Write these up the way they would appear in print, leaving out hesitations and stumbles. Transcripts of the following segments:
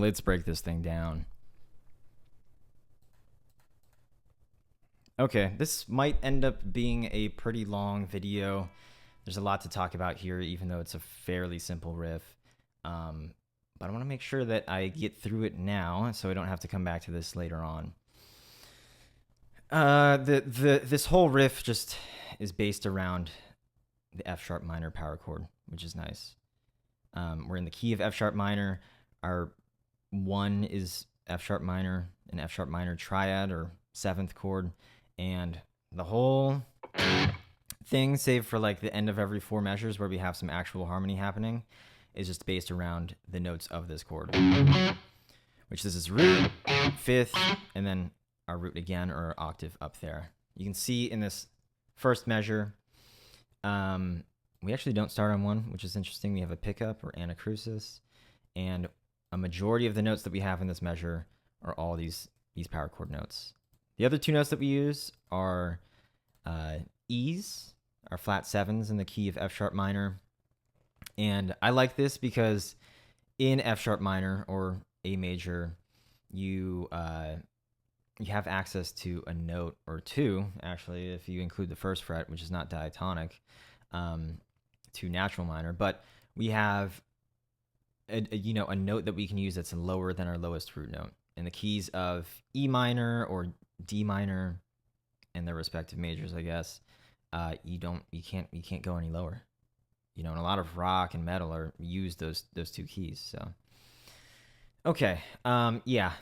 let's break this thing down. Okay, this might end up being a pretty long video. There's a lot to talk about here, even though it's a fairly simple riff. But I want to make sure that I get through it now, so I don't have to come back to this later on. This whole riff just is based around the F sharp minor power chord, which is nice. We're in the key of F sharp minor. Our 1 is F sharp minor, an F sharp minor triad or 7th chord, and the whole thing, save for like the end of every 4 measures where we have some actual harmony happening, is just based around the notes of this chord, which this is root, 5th, and then our root again, or octave up there. You can see in this first measure, we actually don't start on 1, which is interesting. We have a pickup or anacrusis, and a majority of the notes that we have in this measure are all these power chord notes. The other 2 notes that we use are E's, our flat 7s in the key of F sharp minor. And I like this because in F sharp minor or A major, you have access to a note or 2, actually, if you include the first fret, which is not diatonic, to natural minor. But we have a note that we can use that's lower than our lowest root note. In the keys of E minor or D minor and their respective majors, I guess, you can't go any lower. And a lot of rock and metal use those 2 keys. So, okay, yeah,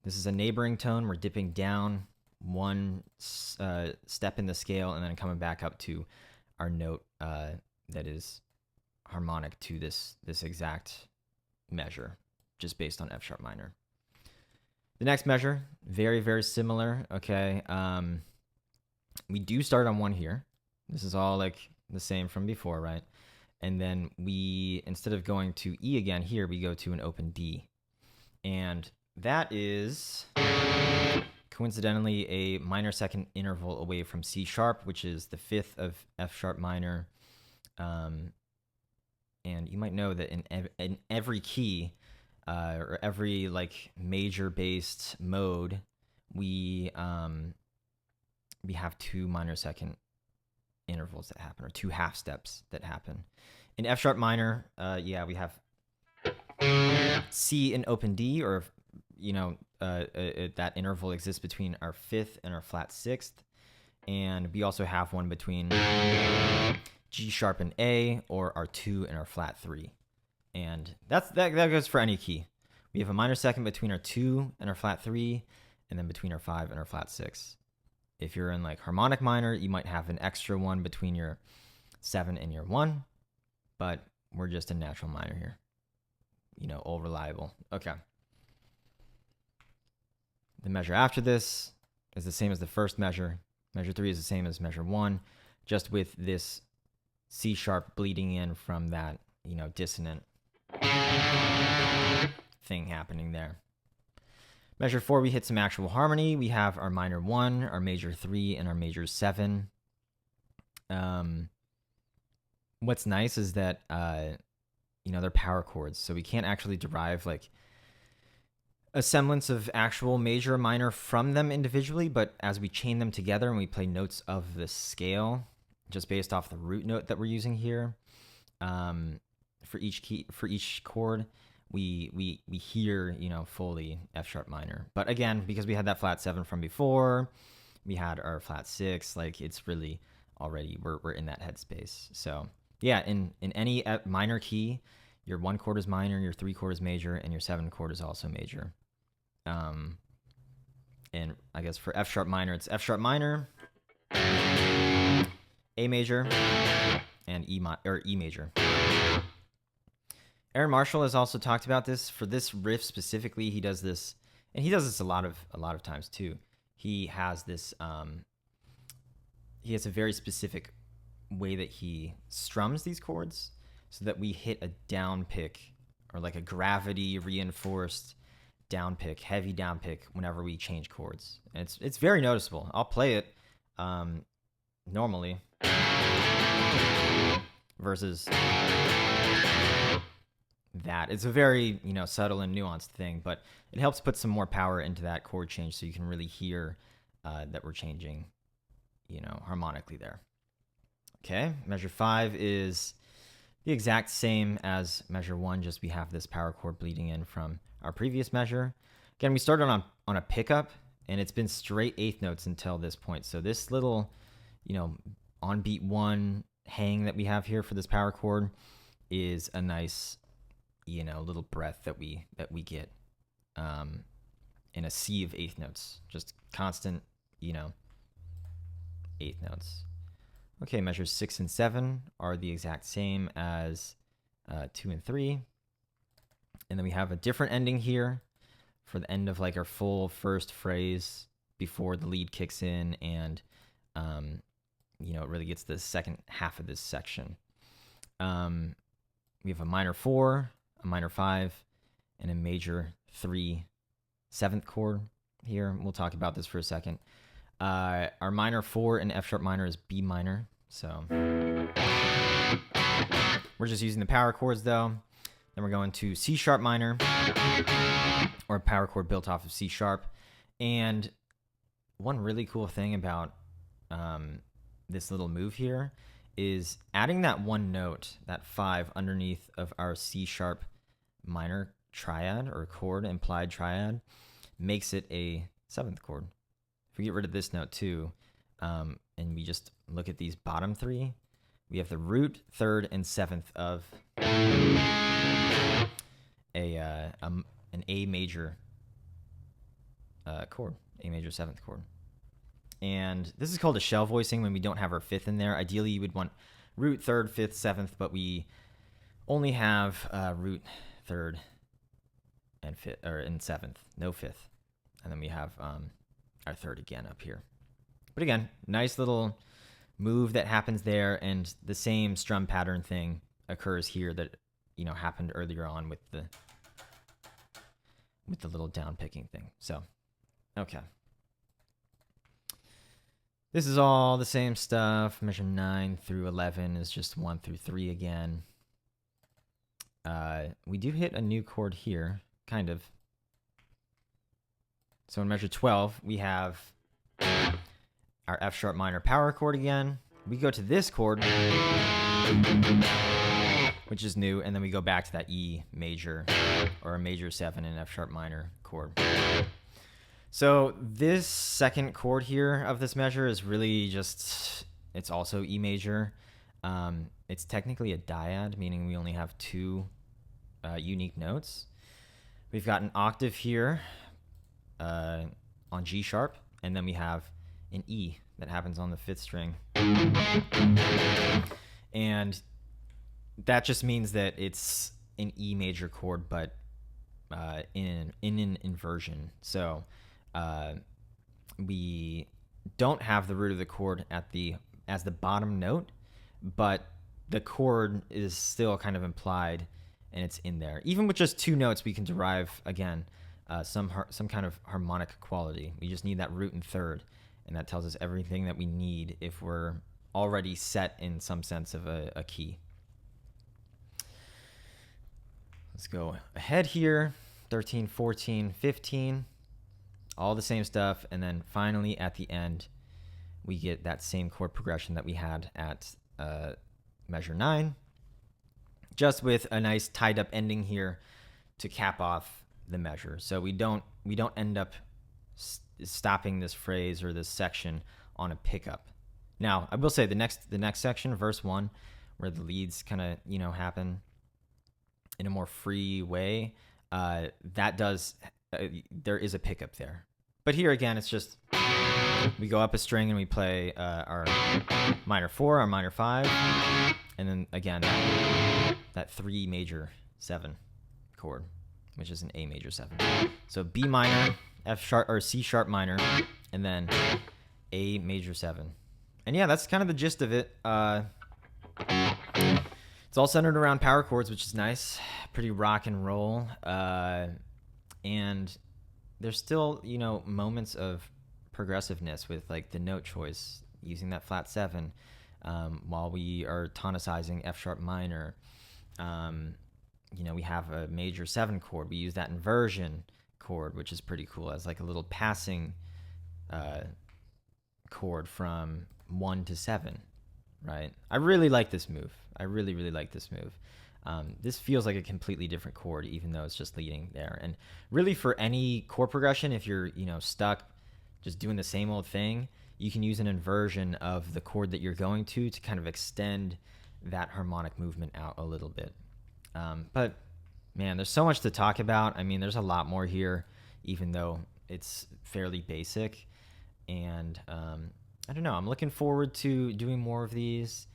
this is a neighboring tone. We're dipping down 1 step in the scale and then coming back up to our note that is harmonic to this exact measure, just based on F sharp minor. The next measure, very, very similar. Okay, we do start on 1 here. This is all like the same from before, right? And then we, instead of going to E again here, we go to an open D. And that is coincidentally a minor second interval away from C sharp, which is the 5th of F sharp minor. And you might know that in every key, or every like major based mode, we have 2 minor second intervals that happen, or 2 half steps that happen. In F sharp minor, we have C in open D, or that interval exists between our 5th and our flat 6th, and we also have one between G sharp and A, or our 2 and our flat 3. And that goes for any key. We have a minor second between our 2 and our flat 3, and then between our 5 and our flat 6. If you're in like harmonic minor, you might have an extra one between your 7 and your 1, but we're just in natural minor here. All reliable. Okay. The measure after this is the same as the first measure. Measure 3 is the same as measure 1, just with this C sharp bleeding in from that, dissonant thing happening there. Measure 4, we hit some actual harmony. We have our minor 1, our major 3, and our major 7. What's nice is that, they're power chords, so we can't actually derive like a semblance of actual major or minor from them individually, but as we chain them together and we play notes of the scale, just based off the root note that we're using here, for each chord, we hear, fully F sharp minor. But again, because we had that flat 7 from before, we had our flat 6, like it's really already, we're in that headspace. So yeah, in any minor key, your 1 chord is minor, your 3 chord is major, and your 7 chord is also major. And I guess for F sharp minor, it's F sharp minor, A major, and E major. Aaron Marshall has also talked about this. For this riff specifically, he does this, and he does this a lot of times too. He has this, he has a very specific way that he strums these chords so that we hit a down pick, or like a gravity reinforced down pick, heavy down pick whenever we change chords. And it's very noticeable. I'll play it normally versus that. It's a very, subtle and nuanced thing, but it helps put some more power into that chord change so you can really hear that we're changing, harmonically there. Okay, measure 5 is the exact same as measure 1, just we have this power chord bleeding in from our previous measure. Again, we started on a pickup, and it's been straight eighth notes until this point. So this little, on beat 1 hang that we have here for this power chord is a nice, little breath that we get in a sea of eighth notes, just constant, eighth notes. Okay, measures 6 and 7 are the exact same as 2 and 3. And then we have a different ending here for the end of like our full first phrase before the lead kicks in and, it really gets the second half of this section. We have a minor 4, a minor 5, and a major 3 7th chord here. We'll talk about this for a second. Our minor 4 in F sharp minor is B minor. So we're just using the power chords though. Then we're going to C sharp minor, or a power chord built off of C sharp. And one really cool thing about this little move here is adding that one note, that 5, underneath of our C sharp minor triad or chord, implied triad, makes it a 7th chord. If we get rid of this note too, and we just look at these bottom 3, we have the root, 3rd, and 7th of an A major chord, A major 7th chord. And this is called a shell voicing when we don't have our 5th in there. Ideally, you would want root, 3rd, 5th, 7th, but we only have root, 3rd, and 5th, or in 7th, no 5th. And then we have our 3rd again up here. But again, nice little move that happens there, and the same strum pattern thing occurs here that happened earlier on with the little down picking thing. So, okay. This is all the same stuff. Measure 9 through 11 is just 1 through 3 again. We do hit a new chord here, kind of. So in measure 12, we have our F sharp minor power chord again. We go to this chord, which is new, and then we go back to that E major, or a major 7 in F sharp minor chord. So this second chord here of this measure is really just, it's also E major. It's technically a dyad, meaning we only have 2 unique notes. We've got an octave here on G sharp, and then we have an E that happens on the 5th string. And that just means that it's an E major chord, but in an inversion. So we don't have the root of the chord as the bottom note, but the chord is still kind of implied, and it's in there. Even with just 2 notes, we can derive, again, some kind of harmonic quality. We just need that root and 3rd, and that tells us everything that we need if we're already set in some sense of a key. Let's go ahead here. 13, 14, 15. All the same stuff. And then finally at the end, we get that same chord progression that we had at measure 9. Just with a nice tied up ending here to cap off the measure. So we don't end up stopping this phrase or this section on a pickup. Now, I will say the next section, verse 1, where the leads kind of, happen in a more free way, there is a pickup there. But here again, it's just, we go up a string and we play our minor 4, our minor 5, and then again, that 3 major 7 chord, which is an A major 7. So B minor, F sharp, or C sharp minor, and then A major 7. And yeah, that's kind of the gist of it. It's all centered around power chords, which is nice. Pretty rock and roll. And there's still, moments of progressiveness with like the note choice, using that flat 7 while we are tonicizing F sharp minor. we have a major 7 chord. We use that inversion chord, which is pretty cool, as like a little passing chord from 1 to 7, right? I really like this move. I really, really like this move. This feels like a completely different chord, even though it's just leading there. And really, for any chord progression, if you're stuck just doing the same old thing, you can use an inversion of the chord that you're going to kind of extend that harmonic movement out a little bit. But man, there's so much to talk about. I mean, there's a lot more here, even though it's fairly basic. And I don't know. I'm looking forward to doing more of these.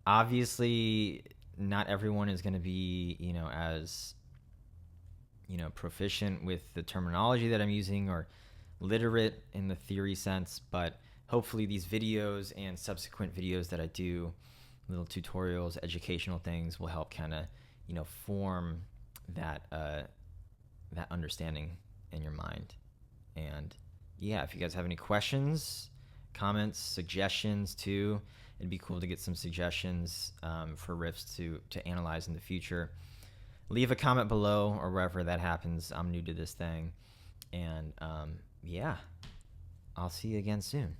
Obviously, not everyone is going to be, as proficient with the terminology that I'm using or literate in the theory sense, but hopefully these videos and subsequent videos that I do, little tutorials, educational things, will help kind of form that that understanding in your mind. And yeah, if you guys have any questions, comments, suggestions too, it'd be cool to get some suggestions for riffs to analyze in the future. Leave a comment below or wherever that happens. I'm new to this thing. And yeah, I'll see you again soon.